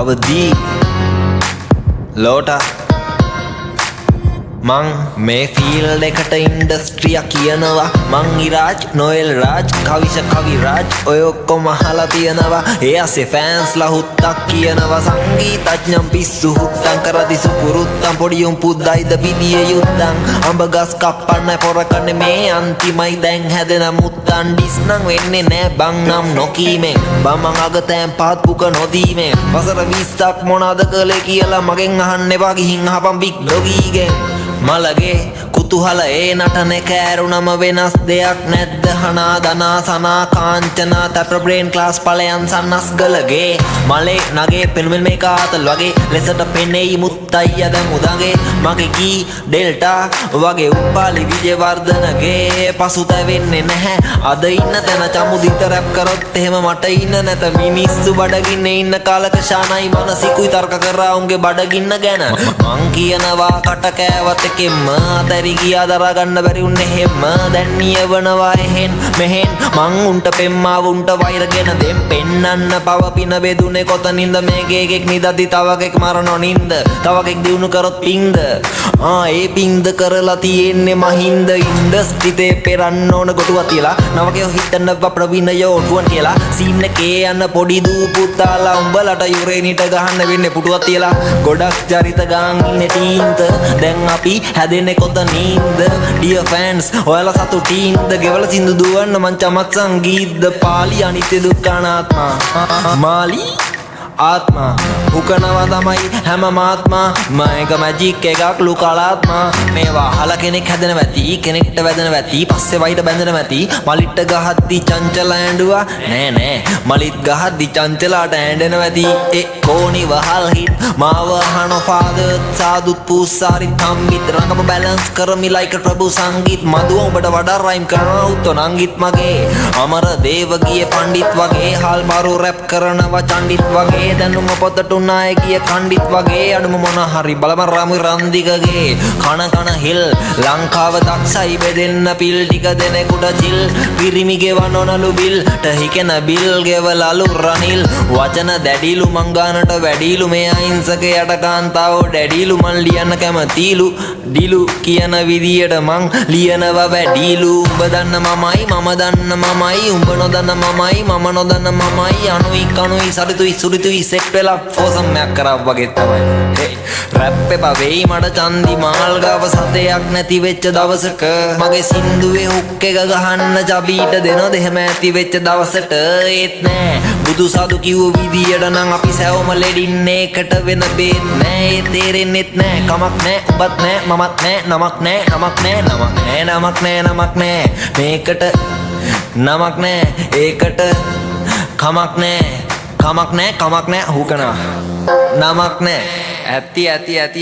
අවදී ලෝට මං මේ ෆීල්ඩ් එකට ඉන්ඩස්ට්‍රියක් කියනවා මං ඉරාජ් නොයල් රාජ් කවිෂ කවිරාජ් ඔය ඔක්කොම අහලා තියෙනවා ඒ අස්සේ ෆෑන්ස්ලා හුත්තක් කියනවා සංගීතඥම් පිස්සු හුත්තම් කරදි සුපුරුත්තම් පොඩියුම් පුද්දයිද විදිය යුත්තම් අඹ ගස් කප්පන්න පොරකන්නේ මේ අන්තිමයි දැන් හැදෙන මුත්තන් ඩිස් නම් වෙන්නේ නෑ බං නම් නොකීමෙන් බමං අගතෑන් පහත් පුක නොදීමෙන් වසර 20ක් මොනවද කළේ කියලා මගෙන් අහන්න එපා ගිහින් අහපන් බිග් ඩොගීගෙන් මලගේ කුතුහල ඒ නටන කෑරුණම වෙනස් දෙයක් නැද්ද හනා දනා සනා කාංචනා තැප්‍ර බ්‍රේන් ක්ලාස් පලයන් සන්නස් ගලගේ මලේ නගේ පෙනුමෙන් මේ කාතල් වගේ ලෙසට පෙනෙයි මුත්තයි අද මුදගේ මගේ කී ඩෙල්ටා වගේ උපාලි විජයවර්ධනගේ පසුතැවෙන්නේ නැහැ අද ඉන්න තැන චමුදිත රැප් කරොත් එහෙම මට ඉන්න නැත මිනිස්සු බඩගින්නේ ඉන්න කාලක ශානයි මනසිකුයි තර්ක කරා උන්ගේ බඩගින්න ගැන මං කියනවා කට කෑවත් එකෙන්ම අතරි ගියා දරා ගන්න බැරි උන්නේ හැම දැන් නියවනවා එහෙන් මෙහෙන් මං උන්ට පෙම්මාව උන්ට වෛරගෙන දෙම් පෙන්නන්න පව පින බෙදුනේ කොතනින්ද මේකේ එකෙක් නිදදි තව එකෙක් මරනෝ නින්ද තව එකෙක් දිනු කරොත් පින්ද ඒ පින්ද කරලා තියෙන්නේ මහින්ද ඉන්ඩස්ට්‍රිතේ පෙරන්න ඕන ගොටුවක් තියලා නවකයෝ හිතන්නව ප්‍රවීණයෝ ඔටුවන් කියලා සීන් එකේ යන පොඩි දූ පුතාලා උඹලට යුරේනිට ගහන්න වෙන්නේ පුටුවක් තියලා ගොඩක් චරිත ගාන් ඉන්නේ ටීන්ත දැන් අපි හැදෙන්නේ කොතනින්ද dear fans ඔයාලා සතුටින්ද ගෙවල සින්දු දුවන්න මං චමත් සංගීත පාලි අනිත්‍ය දුක්ඛ අනාත්මා මාලි ආත්මා උකනවා තමයි හැම මාත්මා මයක මැජික් එකක් ලුකලාත්මා මේවා අහලා කෙනෙක් හැදෙන වැති කෙනෙක්ට වැදෙන වැති පස්සේ වයිට බැඳෙන වැති මලිට ගහද්දි චංචල ඇඬුවා නෑ මලිත් ගහද්දි චංචලට ඇඬෙන වැති ඒ කෝණි වහල් හිට් මාව අහන ෆාදර් සාදුත් පූසාරි තම්බිත් රංගම බැලන්ස් කරමි ලයික් ප්‍රභු සංගීත් මදුව උඹට වඩා රයිම් කරනවා උත්තර නංගිත් මගේ අමර දේවගියේ පණ්ඩිත් වගේ හල් මාරු රැප් කරනවා චණ්ඩිත් වගේ දැනුම පොතට උනාය කිය කණ්ඩිත් වගේ අඩුම මොන හරි බලම රාමු රන්දිකගේ කන හිල් ලංකාව දක්ෂයි බෙදෙන්න පිල් ටික දෙනෙකුට චිල් පිරිමි ගෙවනොනලු බිල් ටහිකෙන බිල් ගෙවලලු රනිල් වචන දැඩිලු මංගානට වැඩිලු මේ අහිංසක යට කාන්තාව දැඩිලු මන් ලියන්න කැමතිලු ඩිලු කියන විදියට මං ලියනවා වැඩිලු උඹ දන්න මමයි මම දන්න මමයි උඹ නොදන්න මමයි මම නොදන්න මමයි අනුයි කනුයි සරිතුයි සුරිතුයි සෙට් වෙලා ෆෝසම්යක් කරා වගේ තමයි රැප් එක වෙයි මඩ චන්දි මාල් ගාව සතයක් නැති වෙච්ච දවසක මගේ සින්දුවේ හුක් එක ගහන්න ජබීට දෙනොත් එහෙම ඇති වෙච්ච දවසට ඒත් නෑ බුදු සාදු කිව්ව විදියට නම් අපි සෑවම ලෙඩින්නේ එකට වෙන බේත් නෑ ඒ තේරෙන්නෙත් නෑ කමක් නෑ ඔබත් නෑ මමත් නෑ නමක් නෑ නමක් නෑ නමක් නෑ නමක් නෑ නමක් නෑ මේකට නමක් නෑ ඒකට කමක් නෑ කමක් නෑ හුකනවා නමක් නෑ ඇති